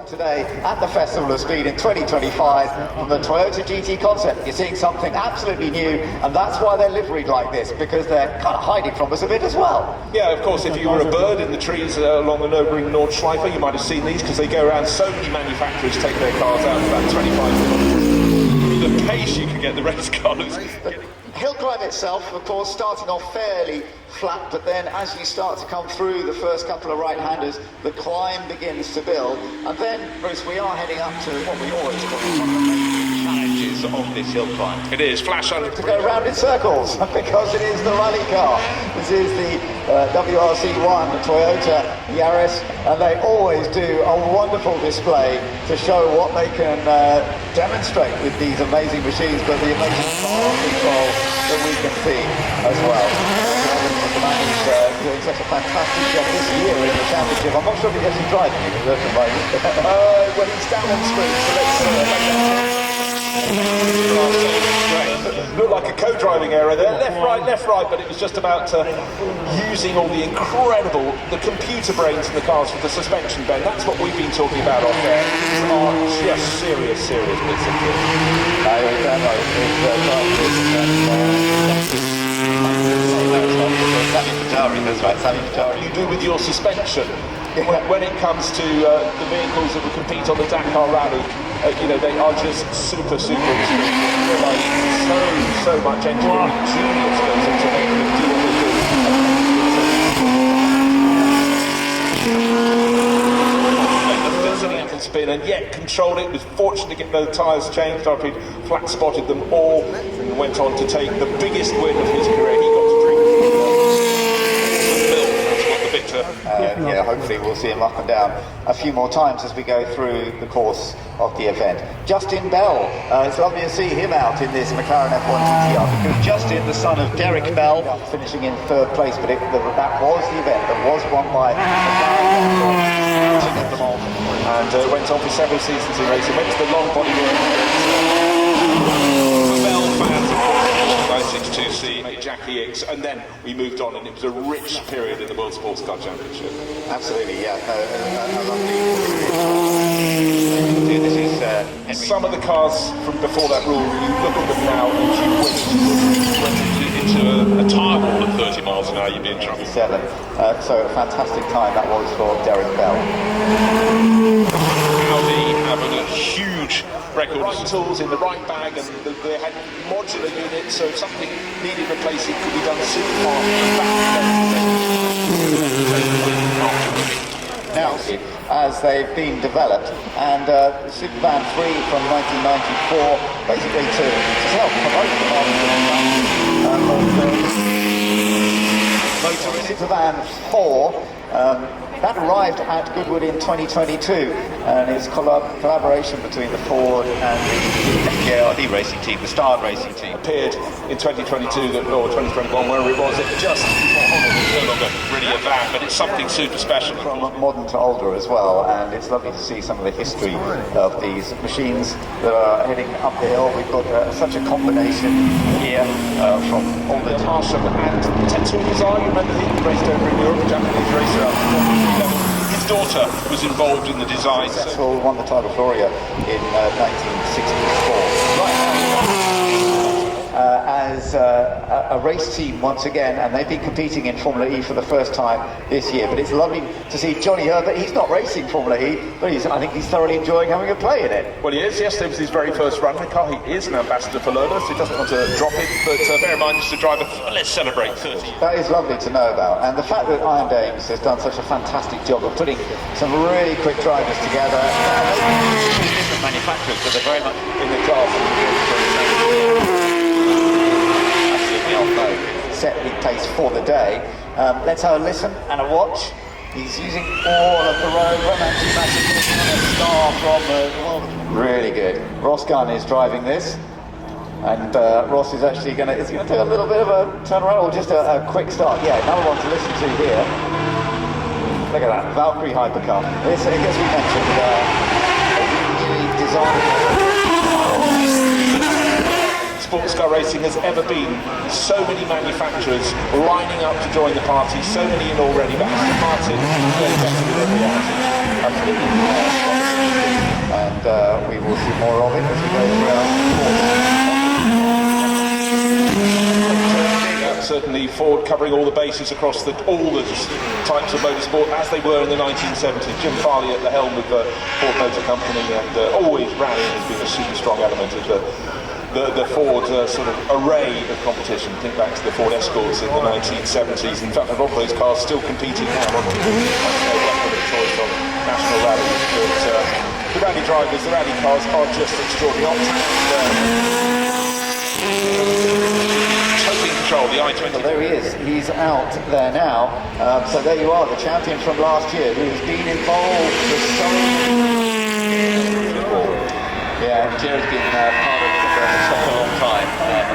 Today at the Festival of Speed in 2025 from the Toyota GT concept. You're seeing something absolutely new, and that's why they're liveried like this, because they're kind of hiding from us a bit as well. Yeah, of course, if you were a bird in the trees along the Nürburgring Nordschleife, you might have seen these, because they go around. So many manufacturers take their cars out at about 25 kilometres. The pace you can get the race cars. The hill climb itself, of course, starting off fairly flat, but then as you start to come through the first couple of right-handers, the climb begins to build, and then, Bruce, we are heading up to what we always call one of the main challenges of this hill climb. It is, flash on. To go round in circles, because it is the rally car. This is the WRC1, the Toyota Yaris, and they always do a wonderful display to show what they can demonstrate with these amazing machines, but the amazing car control that we can see as well. He's doing such a fantastic job this year in the championship. I'm not sure if he actually driving it at the moment. When he's down on the screen, so let's Looked like a co-driving error there, left, right, but it was just about using all the the computer brains in the cars with the suspension bend. That's what we've been talking about on there. These are just serious bits of kit. You do with your suspension. When it comes to the vehicles that will compete on the Dakar Rally, they are just super extreme. Like so much engineering genius goes into making them do what they do. Spin and yet controlled it, was fortunate to get the tyres changed after he'd flat spotted them all, and went on to take the biggest win of his career. He got to drink yeah, hopefully we'll see him up and down a few more times as we go through the course of the event. Justin Bell, it's lovely to see him out in this McLaren F1 GTR, because Justin, the son of Derek Bell, finishing in third place, but that was the event that was won by McLaren at the moment. And went on for several seasons in racing, went to the long body work. Bell fans, 962C, Jackie X, and then we moved on, and it was a rich period in the World Sports Car Championship. Absolutely, yeah. This is some of the cars from before that rule, you look at them now, and you went into a tyre wall at 30 miles an hour, you'd be in trouble. So a fantastic time that was for Derek Bell. Audi having a huge record. Right tools in the right bag, and they had modular units, so if something needed replacing, could be done super fast. Now, as they've been developed, and Supervan 3 from 1994, basically to help promote the Supervan 4, that arrived at Goodwood in 2022, and it's collaboration between the Ford and the ARD racing team, the Start racing team. Appeared in 2022 or 2021, wherever it was. It just no longer really a van, but it's something super special. From modern to older as well, and it's lovely to see some of the history of these machines that are heading up the hill. We've got such a combination here from all the Tarsha and Tetsuya Mizawa. You remember he raced over in Europe, a Japanese racer up. His daughter was involved in the design. Successful, won the Title Floria in 1964. Right now, as a race team once again, and they've been competing in Formula E for the first time this year. But it's lovely to see Johnny Herbert. He's not racing Formula E, but I think he's thoroughly enjoying having a play in it. Well, he is. Yes, it was his very first run in the car. He is an ambassador for Lola, so he doesn't want to drop it. But bear in mind, just a driver. Let's celebrate 30. That is lovely to know about, and the fact that Iron Dames has done such a fantastic job of putting some really quick drivers together. Different manufacturers, but they're very much in the class. Set the pace for the day. Let's have a listen and a watch. He's using all of the romantic star from really good. Ross Gunn is driving this, and Ross is actually going to do a little bit of a turnaround, or just a quick start. Yeah, another one to listen to here. Look at that, Valkyrie Hypercar. This, as we mentioned, a designed. Sports car racing has ever been. So many manufacturers lining up to join the party, so many in already, but Aston Martin is very better than every other. more of it as we go through. Certainly Ford covering all the bases across all the types of motorsport as they were in the 1970s. Jim Farley at the helm of the Ford Motor Company, and always rallying has been a super strong element of the Ford sort of array of competition. Think back to the Ford Escorts in the 1970s. In fact, a lot of those cars still competing now on their weapon of choice on national rallies. But the rally drivers, the rally cars are just extraordinary. Totally in control, the I-20. Well, there he is. He's out there now. So there you are, the champion from last year, who's been involved for so yeah, Jerry's been part of for such a long time,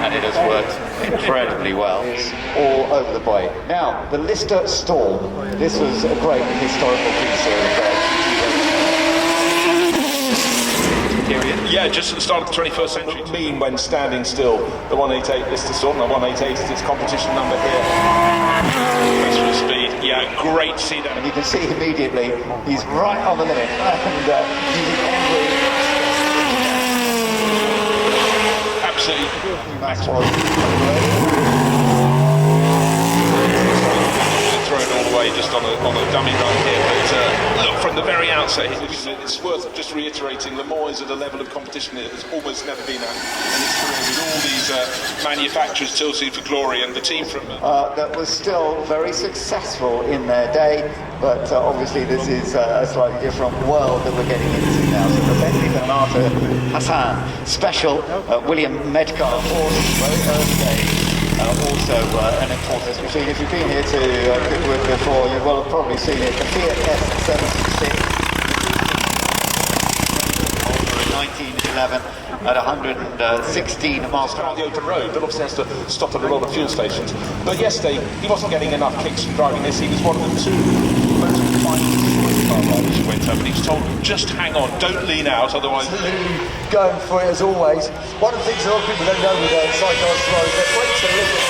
and it has worked incredibly well. It's all over the place. Now, the Lister Storm. This was a great historical piece of period. Yeah, just at the start of the 21st century. Mean when standing still. The 188 Lister Storm, the 188 is its competition number here. Maximum speed, yeah, great to see that. And you can see immediately he's right on the limit, and using every absolutely maximum. Throw it all the way just on a dummy run here, but look, from the very outset, it's worth just reiterating, Le Mans is at a level of competition that has almost never been at in its career, with all these manufacturers tilting for glory, and the team from that was still very successful in their day, but obviously this is a slightly different world that we're getting into now. So the Bentley Bernardo Hassan Special, William Medcar Horse, very early days. Also an important machine. If you've been here to Goodwood before, you will have probably seen it. The Fiat S76 in 1911 at 116 miles per on the open road, but obviously has to stop at a lot of fuel stations. But yesterday, he wasn't getting enough kicks from driving this. He was one of the two most refined car riders who went up, and he was told, just hang on, don't lean out, otherwise... Absolutely going for it as always. One of the things a lot of people don't know with sidecars road, they're brakes are limited.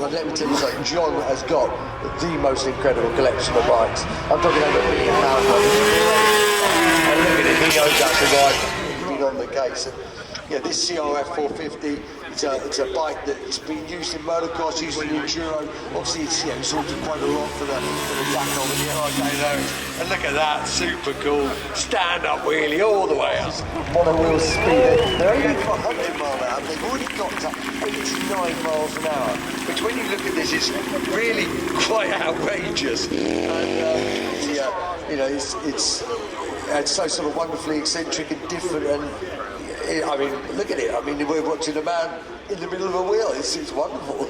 And let me tell you something, John has got the most incredible collection of bikes. I'm talking over £1 million. And look at it, he knows how to ride. He's been on the case. And, yeah, this CRF 450, it's a bike that's been used in motocross, used in enduro. Obviously, it's sorted quite a lot for the Dakar with the LIK. And look at that, super cool. Stand-up wheelie all the way up. Mono-wheel speed. They're only got 100 mile an hour. They've already got to 89 miles an hour, which when you look at this is really quite outrageous. And you know, it's so sort of wonderfully eccentric and different, and I mean, look at it. I mean, we're watching a man in the middle of a wheel. It's wonderful.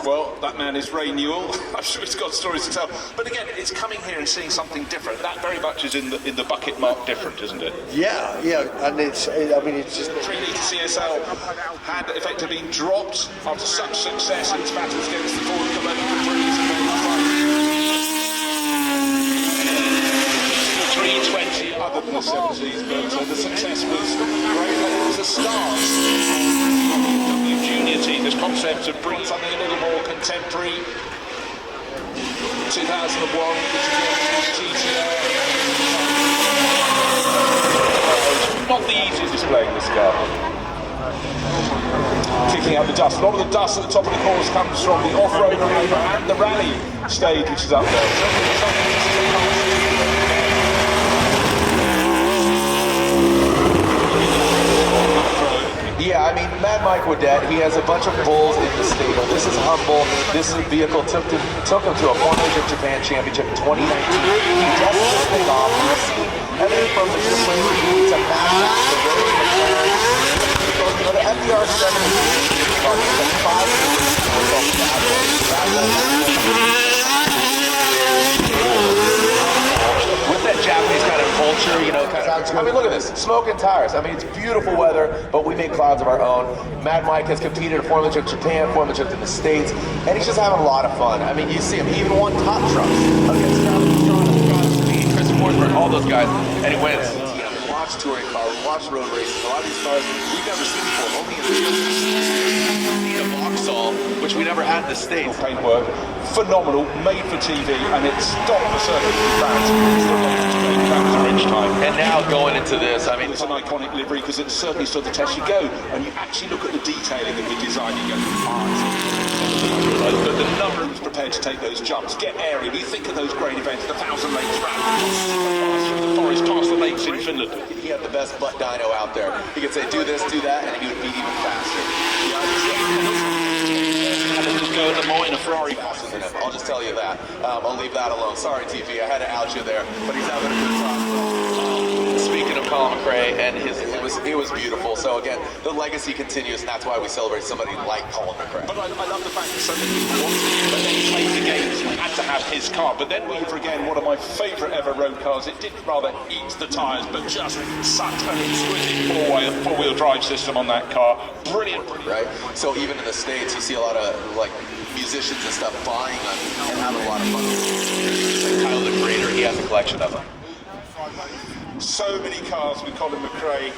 Well, that man is Ray Newell. I'm sure he's got stories to tell. But again, it's coming here and seeing something different. That very much is in the bucket mark different, isn't it? Yeah, and it's just 3-litre CSL had effectively been dropped after such success in its battles against the Ford Goodwood Breeze and 320 other than the 70s, but the success was great. It was a start. Junior team, this concept of bringing something a little more contemporary. 2001, GTR. Not the easiest displaying this car. Kicking out the dust. A lot of the dust at the top of the course comes from the off-road arena and the rally stage, which is up there. Yeah, I mean, Mad Mike Wadette, he has a bunch of bulls in the stable. This is humble. This vehicle took him to a Formula Japan Championship in 2019. He tested this thing off. We've seen everything from the display to Max, the Rose McLaren, the FDR 70. With that Japanese kind of culture, you know, I mean, look at this, smoking tires. I mean, it's beautiful weather, but we make clouds of our own. Mad Mike has competed at Formula Japan, Formula in the States, and he's just having a lot of fun. I mean, you see him, he even won top trucks against Chris Forsberg, all those guys, and he wins. You know, watch touring cars, watch road races. A lot of these cars we've never seen before, only in the Vauxhall, which we never had in the States. Paintwork, phenomenal, made for TV, and it stopped the circuit fans. time. And now going into this, I mean, It's an iconic livery because it certainly stood the test. You go and you actually look at the detailing of the design. You go, but the number who's prepared to take those jumps, get airy. We think of those great events, the 1,000 Lakes Rally, the forest past the lakes in Finland. he had the best butt dyno out there. He could say, do this, do that, and he would be even faster. Go in the more in a Ferrari. Faster than him. I'll just tell you that. I'll leave that alone. Sorry, TV, I had to out you there, but he's having a good time. Speaking of Colin McRae, and it was beautiful. So again, the legacy continues, and that's why we celebrate somebody like Colin McRae. But I love the fact that so many people wanted it, but then he played the games and had to have his car. But then we've again one of my favourite ever road cars. It did rather eat the tyres, but just such an exquisite four-wheel drive system on that car. Brilliant. Right? So even in the States, you see a lot of like musicians and stuff buying them and having a lot of fun. Like Tyler the Creator, he has a collection of them. So many cars with Colin McRae.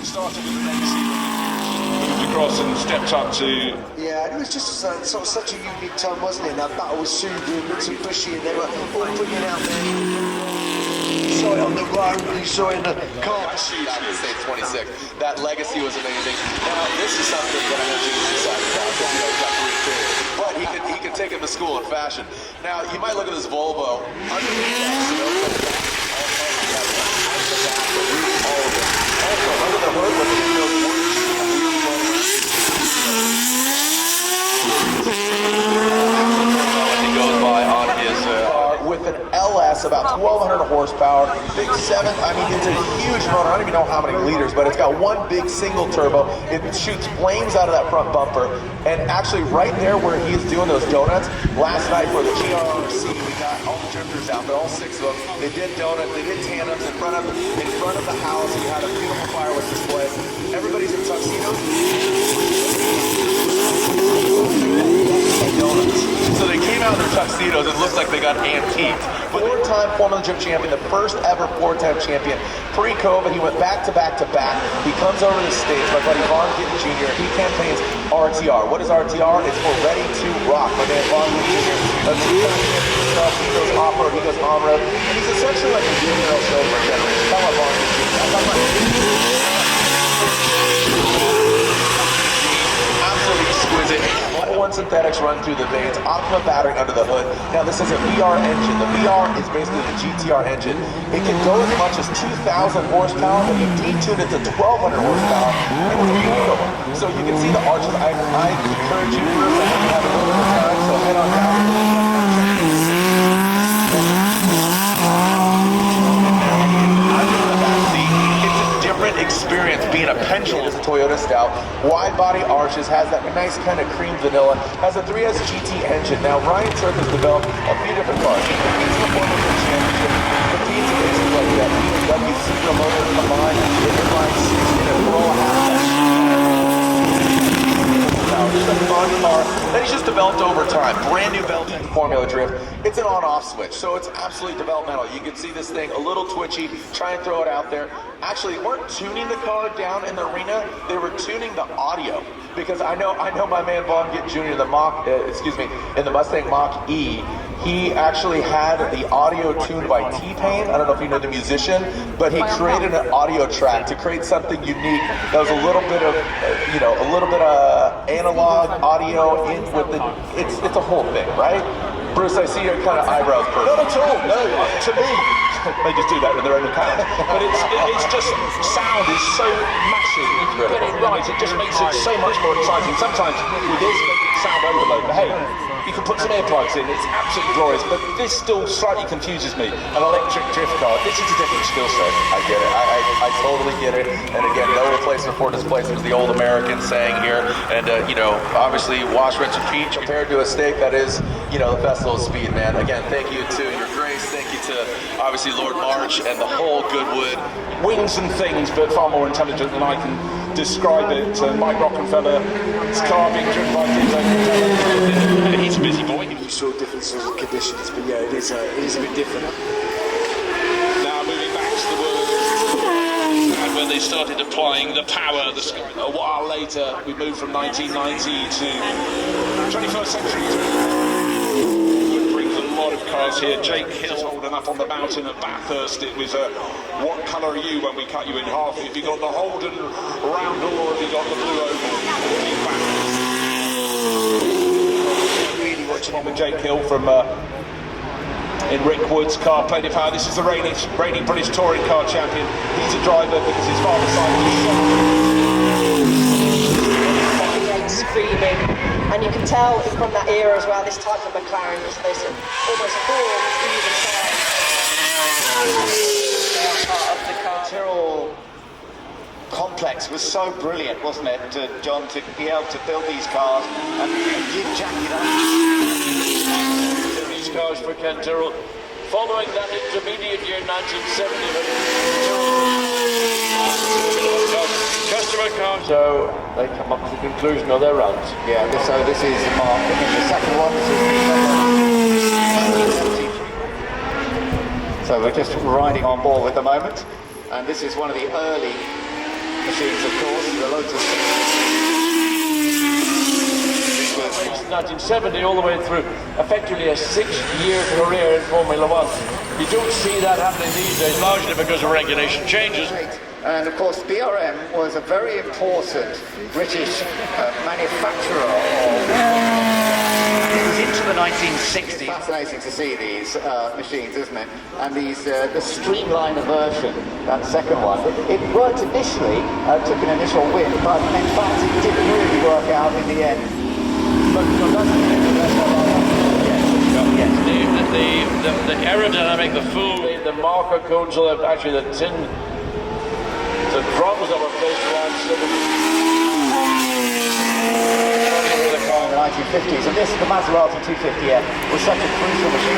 Started with the legacy, moved across and stepped up to. Yeah, it was just sort of such a unique time, wasn't it? That battle with Subaru and Mitsubishi, and they were all bringing out their. You saw it on the road, you saw it in the car. Out in the States 26. That legacy was amazing. Now, this is something that I know James is excited about because, you know, he's got 3 kids. But he could take him to school in fashion. Now, you might look at this Volvo. Underneath that, also, under the hood, what he goes by on his with an LS, about 1,200 horsepower, big 7. I mean, it's a huge motor. I don't even know how many liters, but it's got one big single turbo. It shoots flames out of that front bumper. And actually, right there where he's doing those donuts, last night for the GRC, we got all the drifters out, but all 6 of them. They did donuts, they did tandems in front of the house. We had a beautiful fireworks display. Everybody's in tuxedos. Donuts. So they came out in their tuxedos. It looks like they got antiqued. 4-time Formula Drift champion, the first ever 4-time champion. Pre-COVID, he went back to back to back. He comes over to the States. My buddy Vaughn Gittin Jr. He campaigns RTR. What is RTR? It's for Ready to Rock. My man Vaughn Gittin Jr. He goes off-road, he goes on-road. And he's essentially like a junior silver generation. Tell my Vaughn Gittin Jr. Absolutely exquisite. 1 synthetics run through the veins, Optima battery under the hood. Now this is a VR engine. The VR is basically the GTR engine. It can go as much as 2,000 horsepower, but you detune it to 1,200 horsepower. It's beautiful. So you can see the arches. I encourage you to have a little bit of time, so head on down. Experience being a pendulum. It's a Toyota Stout, wide body arches, has that nice kind of cream vanilla, has a 3S GT engine. Now Ryan Turk has developed a few different cars. He competes in the Formula 1 Championship, competes in races like that. BMW Supra motor combined, the inline 6 in a Corolla hatchback. Just a fun car that he's just developed over time. Brand new belt in Formula Drift. It's an on-off switch, so it's absolutely developmental. You can see this thing a little twitchy. Try and throw it out there. Actually, they weren't tuning the car down in the arena. They were tuning the audio, because I know my man Vaughn Gittin Jr. in the Mustang Mach-E. He actually had the audio tuned by T-Pain. I don't know if you know the musician, but he created an audio track to create something unique that was a little bit of, analog audio in with the. It's a whole thing, right? Bruce, I see your kind of eyebrows perking. Not at all. No, to me, they just do that with their own account. But it's just sound is so massive. If you get it right, it just makes it so much more exciting. Sometimes with this, make it sound overload. But hey, you can put some earplugs in. It's absolutely glorious. But this still slightly confuses me. An electric drift car. This is a different skill set. I get it. I totally get it. And again, no replacement for displacement is the old American saying here. And obviously, wash, rinse, and repeat compared to a steak that is, the Festival of Speed, man. Again, thank you to Your Grace. Thank you to obviously Lord March and the whole Goodwood. Wings and things, but far more intelligent than I can describe it. Mike Rockefeller's car being driven by Dino. He's a busy boy. You saw different sort of conditions, but yeah, it is a bit different. Now moving back to the world, and when they started applying the power, a while later, we moved from 1990 to 21st century. It brings a lot of cars here. Jake Hill holding up on the mountain at Bathurst. It was what colour are you when we cut you in half? Have you got the Holden roundel or have you got the blue oval? Really watching on with Jake Hill from in Rick Wood's car, Play the Power. This is the reigning British Touring Car Champion. He's a driver because his father signed his screaming, and you can tell from that era as well, this type of McLaren, because there's almost forms either side part of the car. Tyrrell complex was so brilliant, wasn't it, John, to be able to build these cars and give Jackie that. These cars for Ken Tyrrell, following that intermediate year 1970, customer cars. So they come up to the conclusion of their runs. Yeah, so this is Mark, and then the second one, this is 1973. So we're just riding on board at the moment, and this is one of the early machines, of course, the Lotus. 1970 all the way through, effectively a 6-year career in Formula One. You don't see that happening these days, largely because of regulation changes. And of course, BRM was a very important British manufacturer of. It was into the 1960s. Fascinating to see these machines, isn't it? And these, the streamliner version, that second one, it worked initially, took an initial win, but in fact it didn't really work out in the end. But the aerodynamic, the marker cones, so that actually the tin, the drums that were placed around the car in the 1950s, and this, the Maserati 250F, was such a crucial machine.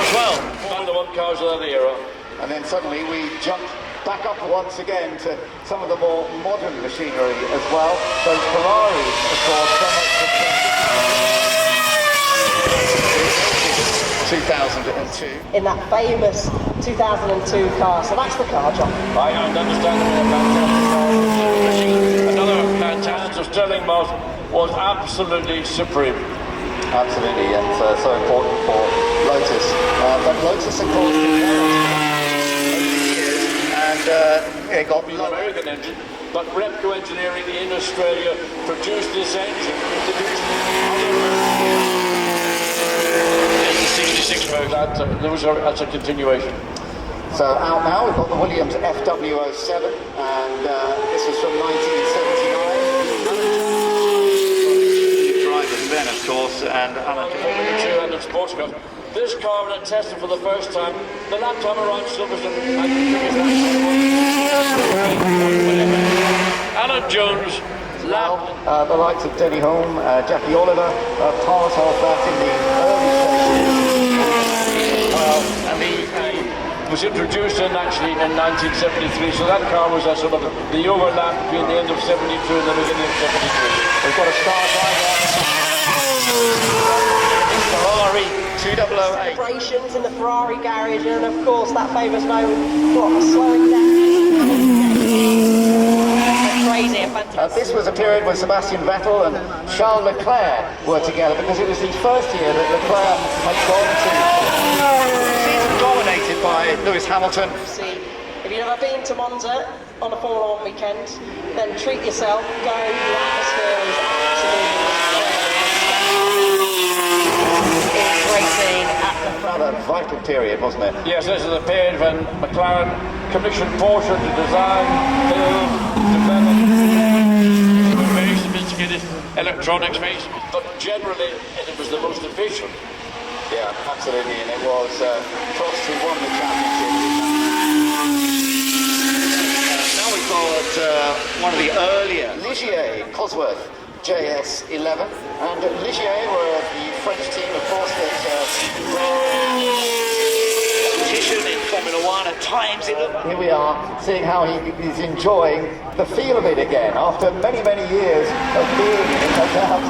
as well. Formula One cars of that era. And then suddenly we jump back up once again to some of the more modern machinery as well. So Ferrari, of course, 2002. In that famous 2002 car. So that's the car, John. I understand that. Another fantastic Sterling Moss was absolutely supreme. Absolutely, and so important for Lotus. But Lotus, of course, and it got the American engine, but Repco Engineering in Australia produced this engine. The 66 version. That's a continuation. So out now, we've got the Williams FW07, and this was from 1979. Drivers then, of course, and Alan. Two-handed sports cars. This car was tested for the first time. The lap time around Silverstone. Alan Jones. The likes of Denny Holm, Jackie Oliver, part of that in the early stages. And he was introduced in 1973, so that car was a sort of the overlap between the end of 72 and the beginning of 73. We've got a star driver. Ferrari 2008. Celebrations in the Ferrari garage, and of course that famous moment, slowing down. Crazy and fantastic. This was a period when Sebastian Vettel and Charles Leclerc were together, because it was the first year that Leclerc had gone to season dominated by Lewis Hamilton. See, if you've never been to Monza on a Formula One weekend, then treat yourself. Go, the atmosphere is absolutely racing at the front. Rather vital period, wasn't it? Yes, this is a period when McLaren commissioned Porsche to design, build, develop very sophisticated electronics, but generally it was the most efficient. Yeah, absolutely, and it was Prost who won the championship. Now we've got one of the earlier, Ligier Cosworth JS11, and Ligier were the French team, of course, that competition in Formula One at times. Here we are, seeing how he is enjoying the feel of it again after many, many years of being in no doubt.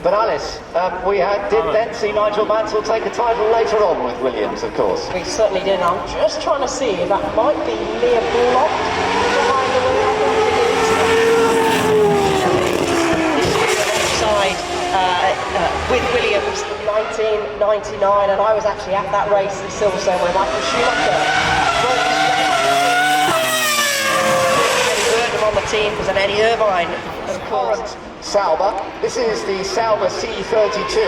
But Alice, we did then see Nigel Mansell take a title later on with Williams, of course. We certainly did. I'm just trying to see if that might be near blocked behind the wheel. with Williams in 1999, and I was actually at that race in Silverstone where Michael Schumacher on the team was an Eddie Irvine, of course. Sauber. This is the Sauber C32,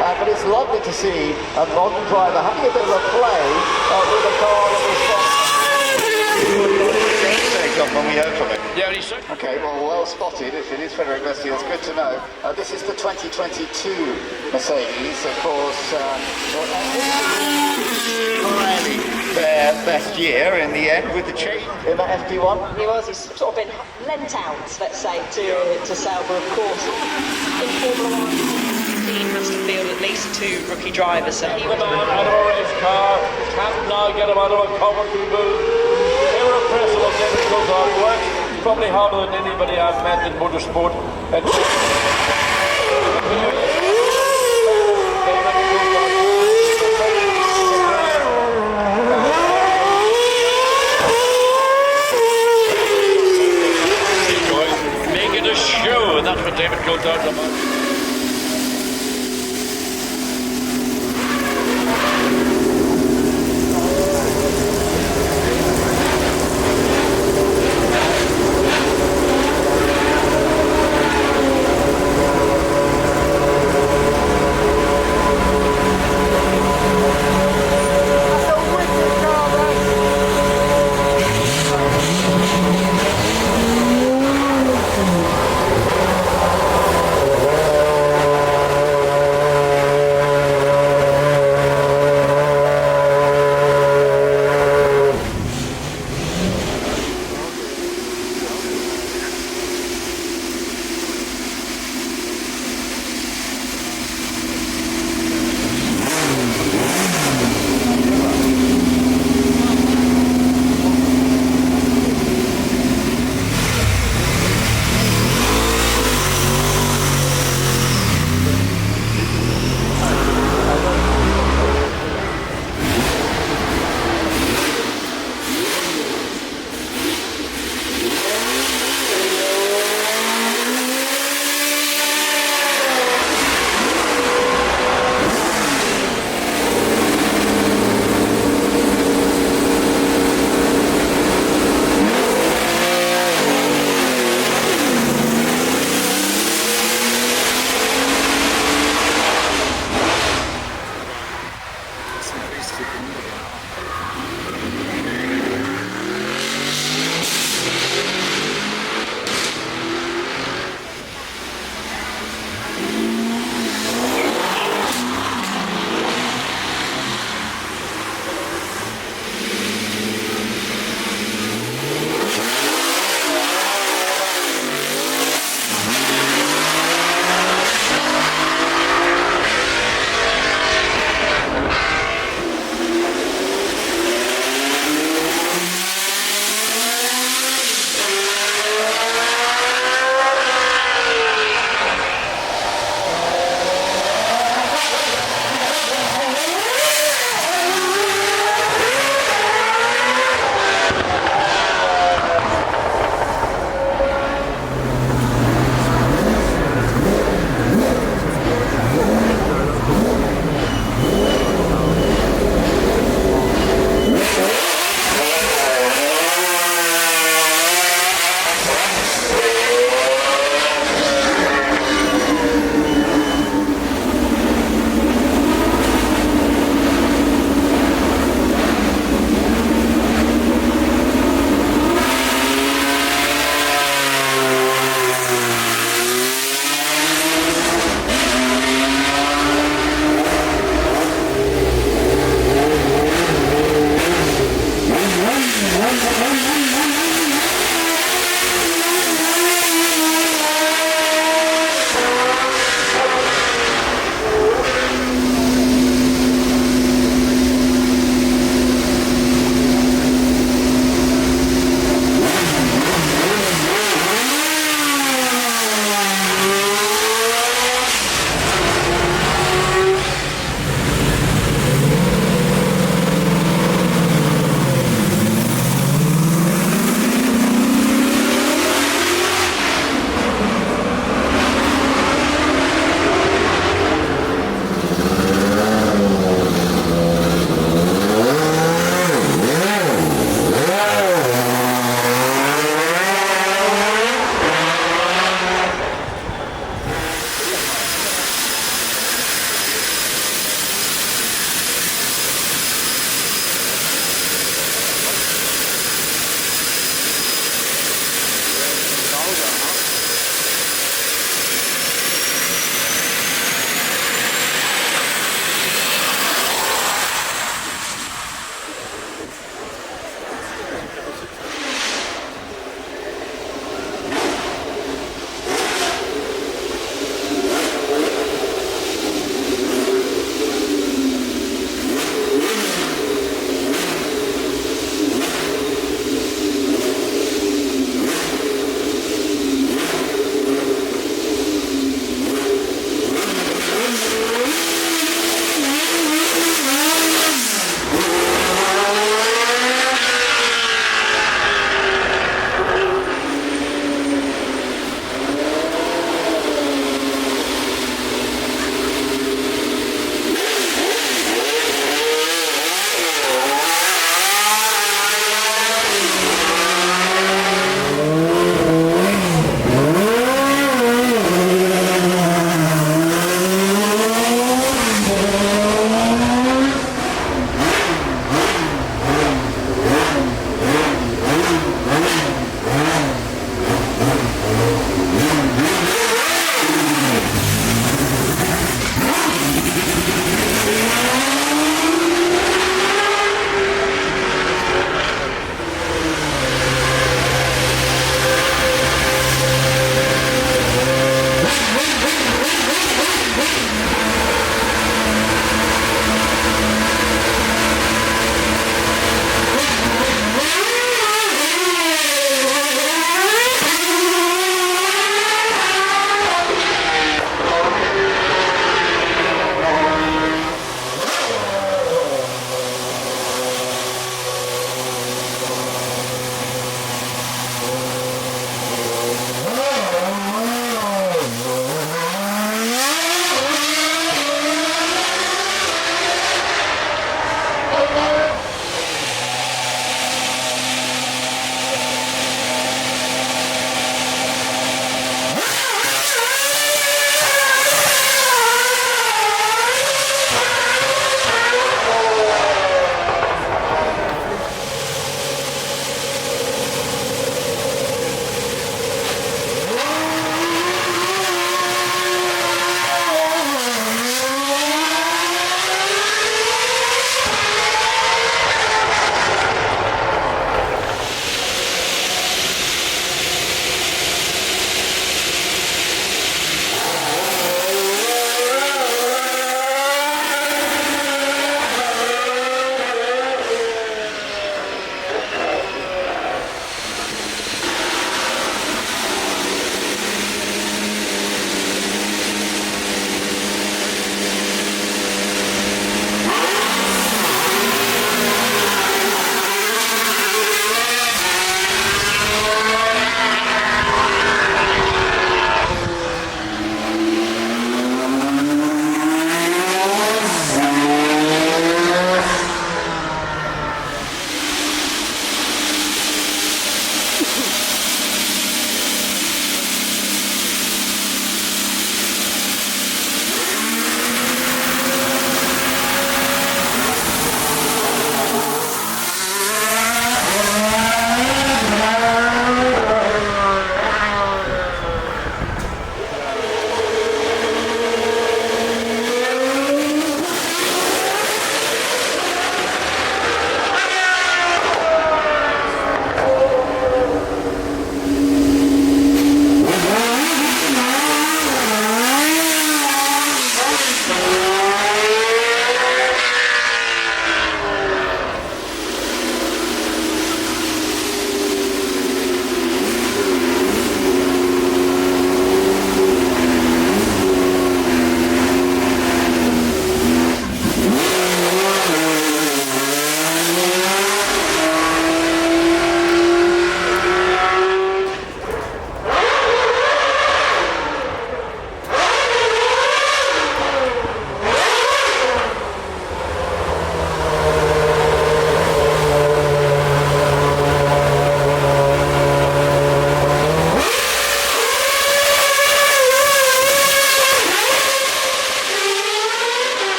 but it's lovely to see a modern driver having a bit of a play with a car that was when we heard from him. Yeah, he's so. Okay, well spotted. If it is Frederick Vesti, that's good to know. This is the 2022 Mercedes, of course. Their best year in the end with the change in that FP1. He's sort of been lent out, let's say, to Sauber, of course. In Formula 1, the team has to field at least 2 rookie drivers, so he The man out of a race car can't now get him out of a commentary booth. Irrepressible David Coulthard works probably harder than anybody I've met in motorsport. And make it a show, and that's what David Coulthard's about.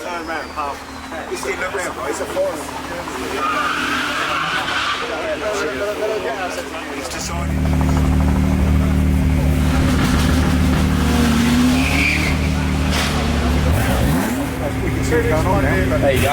Turn around half. It's in the round, it's a foreign. It's decided. We can see what's going on now. There you go.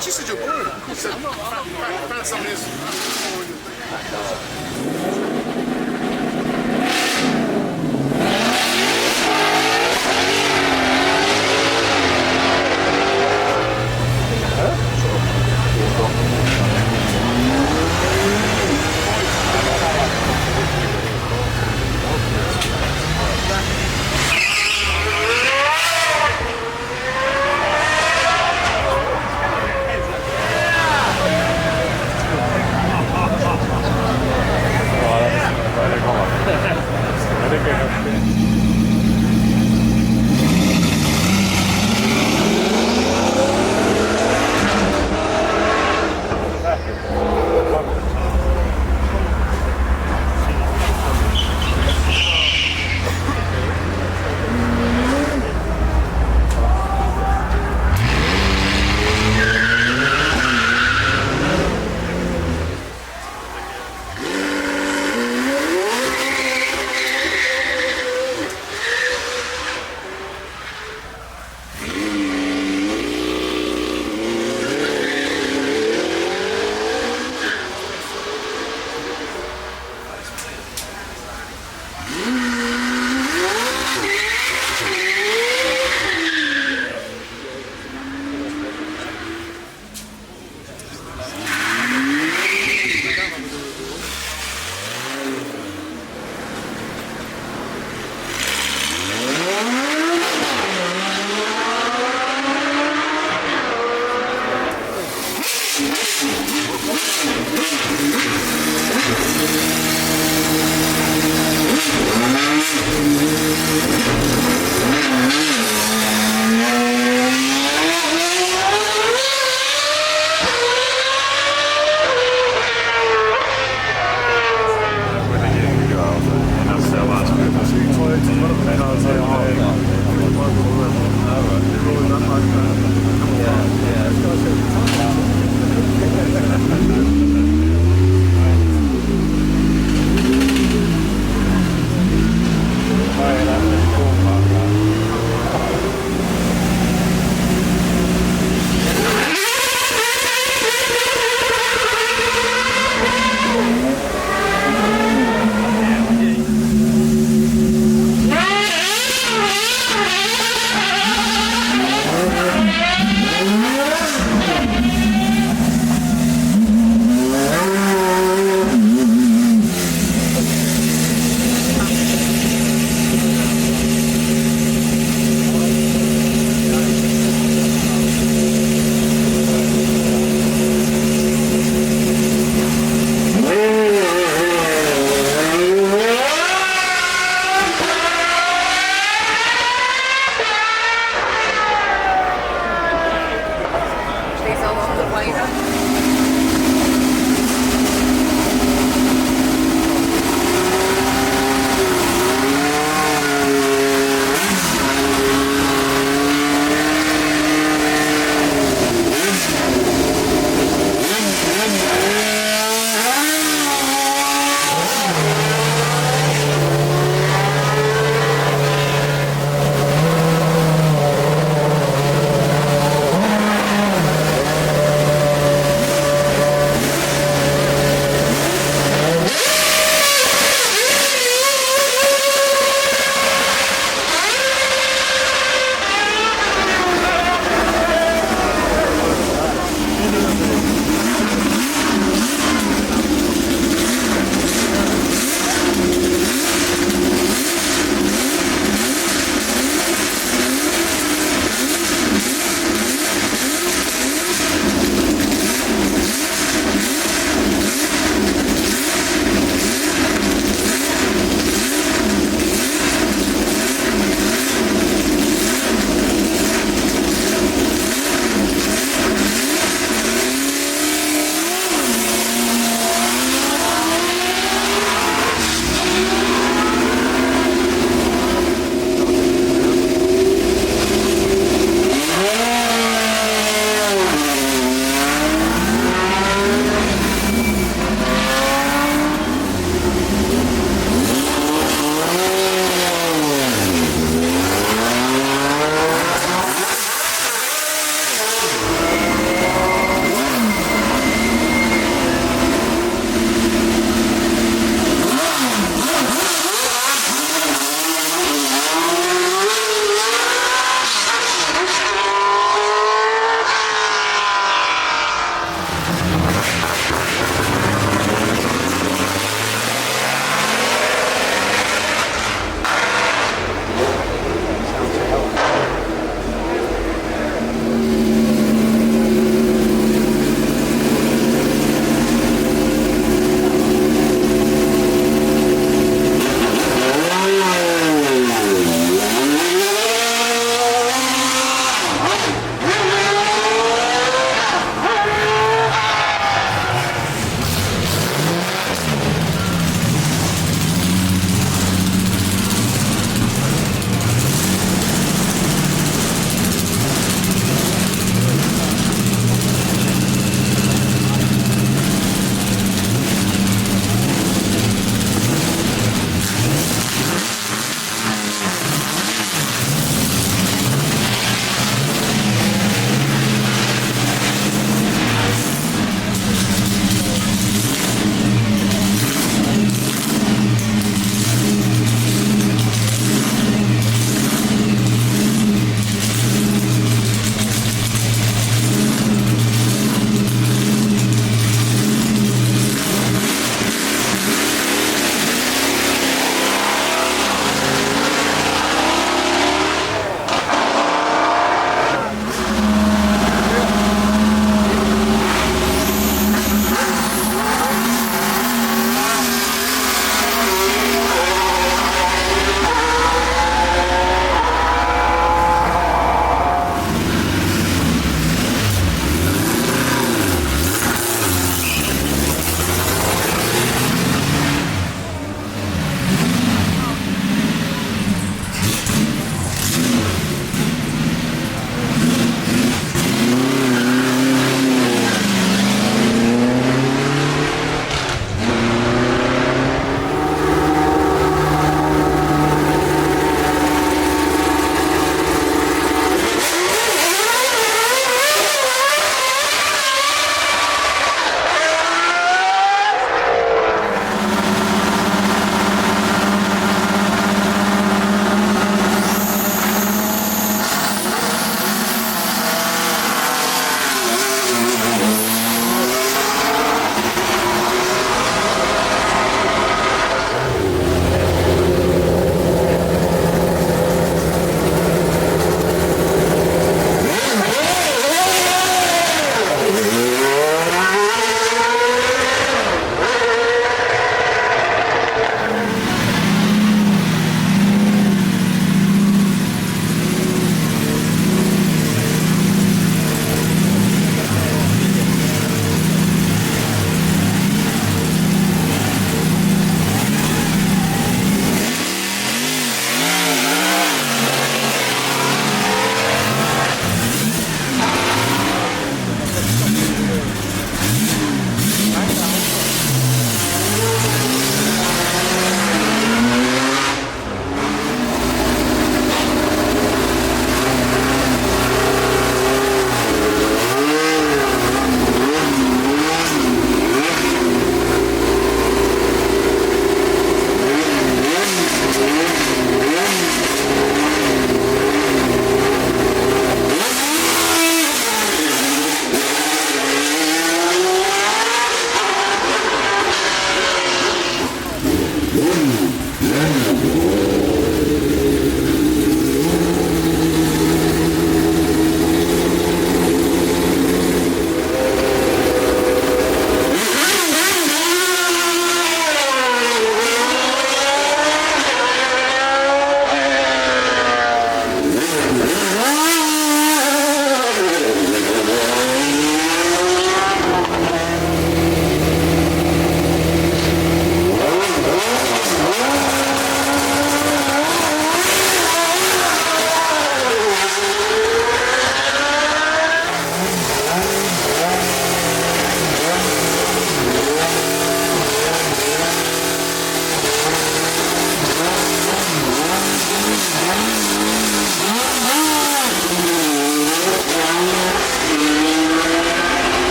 She said you're bored. I said, found something